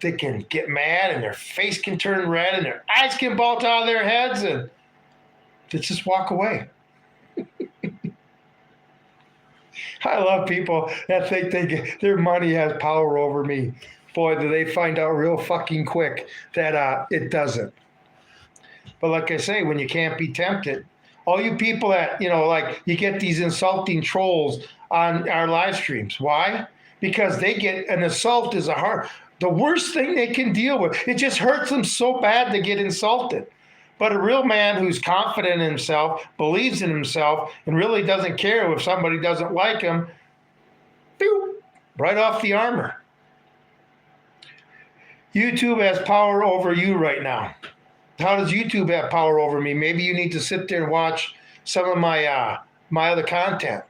They can get mad and their face can turn red and their eyes can bulge out of their heads and they just walk away. I love people that think their money has power over me. Boy, do they find out real fucking quick that it doesn't. But like I say, when you can't be tempted, all you people that, like you get these insulting trolls on our live streams. Why? Because they get an assault is the worst thing they can deal with. It just hurts them so bad to get insulted. But a real man who's confident in himself, believes in himself, and really doesn't care if somebody doesn't like him, right off the armor. YouTube has power over you right now. How does YouTube have power over me? Maybe you need to sit there and watch some of my my other content.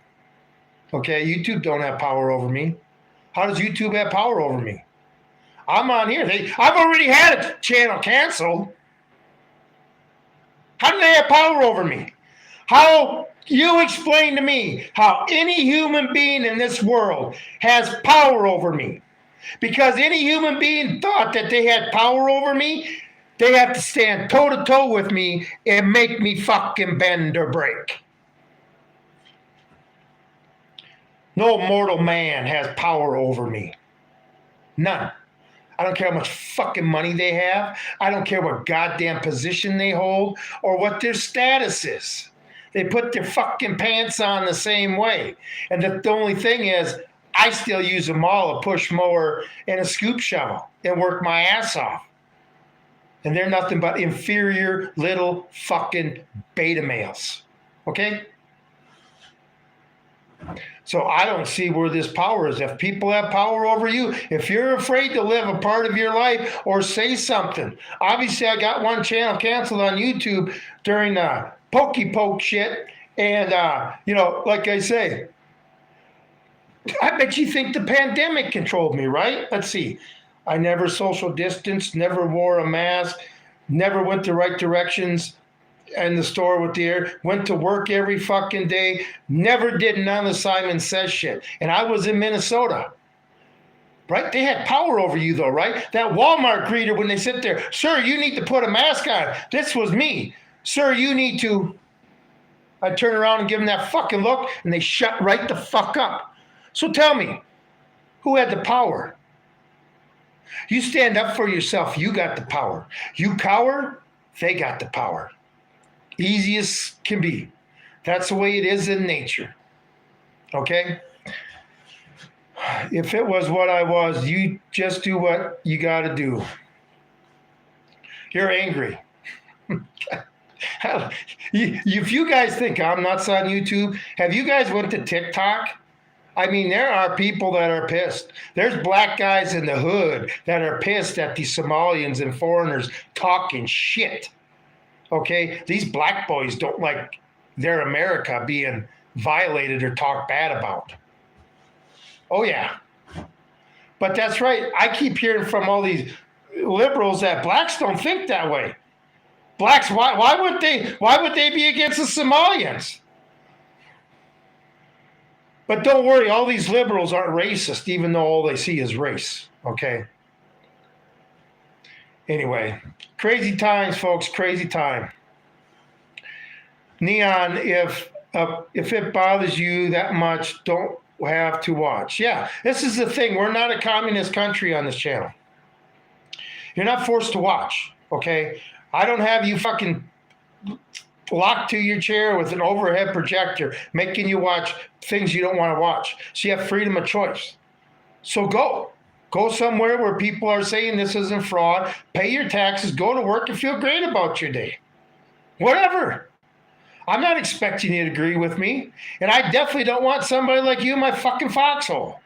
Okay, YouTube don't have power over me. How does YouTube have power over me? I'm on here. I've already had a channel canceled. How do they have power over me? How you explain to me how any human being in this world has power over me? Because any human being thought that they had power over me, they have to stand toe-to-toe with me and make me fucking bend or break. No mortal man has power over me. None. I don't care how much fucking money they have. I don't care what goddamn position they hold or what their status is. They put their fucking pants on the same way. And the only thing is, I still use them all, a push mower and a scoop shovel, and work my ass off. And they're nothing but inferior little fucking beta males. Okay? So I don't see where this power is. If people have power over you, if you're afraid to live a part of your life or say something. Obviously, I got one channel canceled on YouTube during the pokey poke shit. And, like I say, I bet you think the pandemic controlled me, right? Let's see. I never social distanced, never wore a mask, never went the right directions in the store with the air, went to work every fucking day, never did none of Simon Says shit. And I was in Minnesota, right? They had power over you though, right? That Walmart greeter, when they sit there, sir, you need to put a mask on. This was me. Sir, you need to. I turn around and give them that fucking look and they shut right the fuck up. So tell me, who had the power? You stand up for yourself, you got the power. You cower, they got the power. Easy as can be. That's the way it is in nature. Okay? If it was what I was, you just do what you got to do. You're angry. If you guys think I'm nuts on YouTube, have you guys went to TikTok? I mean, there are people that are pissed. There's black guys in the hood that are pissed at the Somalians and foreigners talking shit. Okay? These black boys don't like their America being violated or talked bad about. Oh, yeah. But that's right. I keep hearing from all these liberals that blacks don't think that way. Blacks, why would they be against the Somalians? But don't worry, all these liberals aren't racist, even though all they see is race. Okay? Anyway, crazy times, folks, crazy time. Neon, if it bothers you that much, don't have to watch. Yeah, this is the thing. We're not a communist country on this channel. You're not forced to watch, okay? I don't have you fucking locked to your chair with an overhead projector making you watch things you don't want to watch. So you have freedom of choice. So go. Go somewhere where people are saying this isn't fraud. Pay your taxes. Go to work and feel great about your day. Whatever. I'm not expecting you to agree with me. And I definitely don't want somebody like you in my fucking foxhole.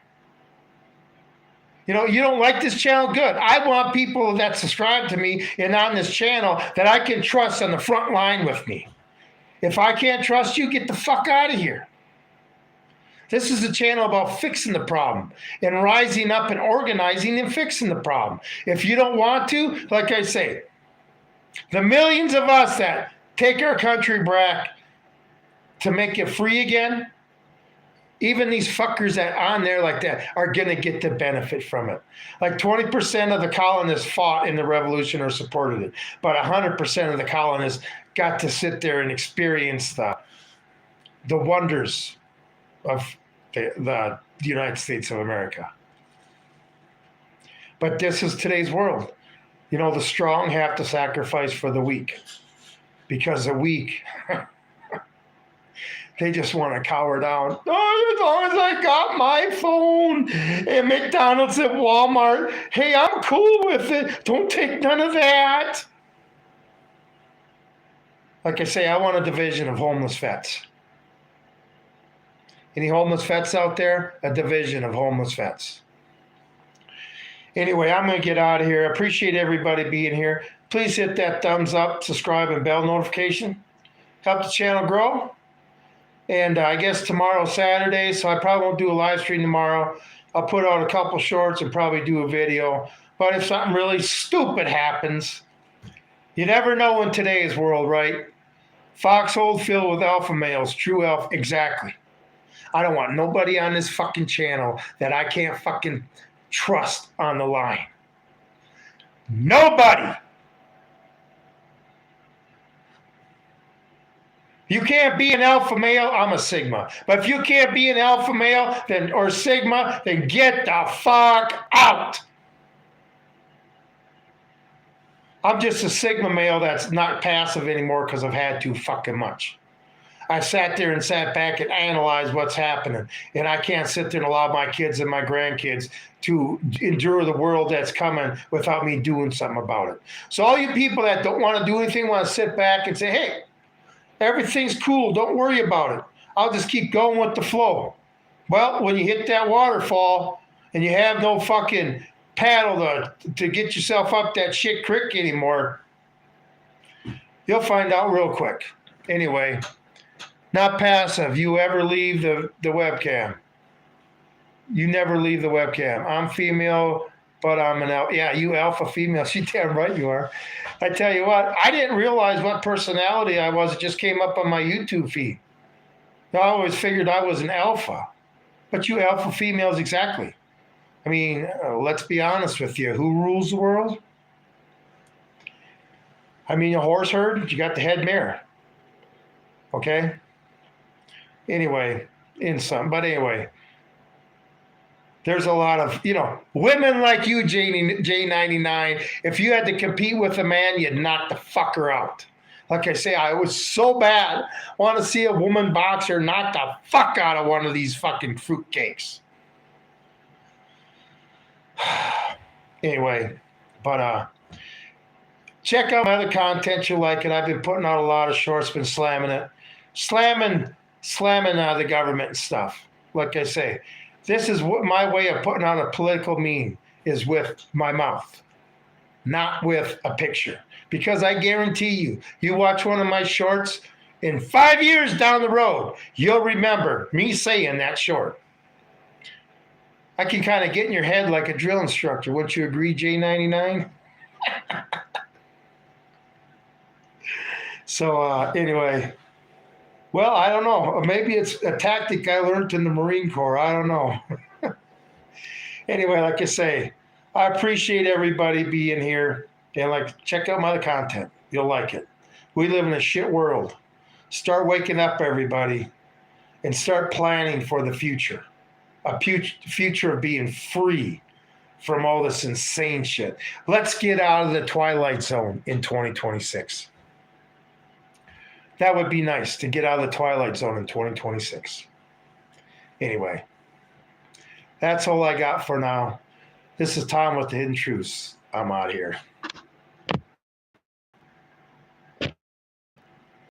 You know, you don't like this channel? Good. I want people that subscribe to me and on this channel that I can trust on the front line with me. If I can't trust you, get the fuck out of here. This is a channel about fixing the problem and rising up and organizing and fixing the problem. If you don't want to, like I say, the millions of us that take our country back to make it free again, even these fuckers that on there like that are going to get the benefit from it. Like 20% of the colonists fought in the revolution or supported it, but 100% of the colonists got to sit there and experience the wonders of the United States of America. But this is today's world. You know, the strong have to sacrifice for the weak, because the weak, they just want to cower down. Oh, as long as I got my phone and McDonald's at Walmart, hey, I'm cool with it. Don't take none of that. Like I say, I want a division of homeless vets. Any homeless vets out there? A division of homeless vets. Anyway, I'm going to get out of here. I appreciate everybody being here. Please hit that thumbs up, subscribe, and bell notification. Help the channel grow. And I guess tomorrow's Saturday, so I probably won't do a live stream tomorrow. I'll put out a couple shorts and probably do a video. But if something really stupid happens, you never know in today's world, right? Foxhole filled with alpha males, true alpha, exactly. I don't want nobody on this fucking channel that I can't fucking trust on the line. Nobody. You can't be an alpha male, I'm a sigma. But if you can't be an alpha male or sigma, then get the fuck out. I'm just a sigma male that's not passive anymore because I've had too fucking much. I sat there and sat back and analyzed what's happening. And I can't sit there and allow my kids and my grandkids to endure the world that's coming without me doing something about it. So all you people that don't want to do anything, want to sit back and say, hey, everything's cool, don't worry about it. I'll just keep going with the flow. Well, when you hit that waterfall and you have no fucking paddle to get yourself up that shit creek anymore, you'll find out real quick. Anyway, not passive. You ever leave the webcam. You never leave the webcam. I'm female, but I'm an alpha. Yeah, you alpha female. She damn right you are. I tell you what, I didn't realize what personality I was. It just came up on my YouTube feed. I always figured I was an alpha. But you alpha females, exactly. I mean, let's be honest with you. Who rules the world? I mean, a horse herd, you got the head mare. Okay? Anyway, but anyway, there's a lot of, women like you, J99, if you had to compete with a man, you'd knock the fucker out. Like I say, I was so bad. Want to see a woman boxer knock the fuck out of one of these fucking fruitcakes. Anyway, but check out my other content you like, and I've been putting out a lot of shorts, been slamming it. Slamming the government and stuff. Like I say, this is what my way of putting out a political meme is with my mouth, not with a picture. Because I guarantee you watch one of my shorts, in 5 years down the road, you'll remember me saying that short. I can kind of get in your head like a drill instructor. Wouldn't you agree, J99? So anyway, well, I don't know. Maybe it's a tactic I learned in the Marine Corps. I don't know. Anyway, like I say, I appreciate everybody being here. And check out my other content. You'll like it. We live in a shit world. Start waking up, everybody, and start planning for the future. A future of being free from all this insane shit. Let's get out of the twilight zone in 2026. That would be nice, to get out of the twilight zone in 2026. Anyway, that's all I got for now. This is Tom with the Hidden Truths. I'm out here.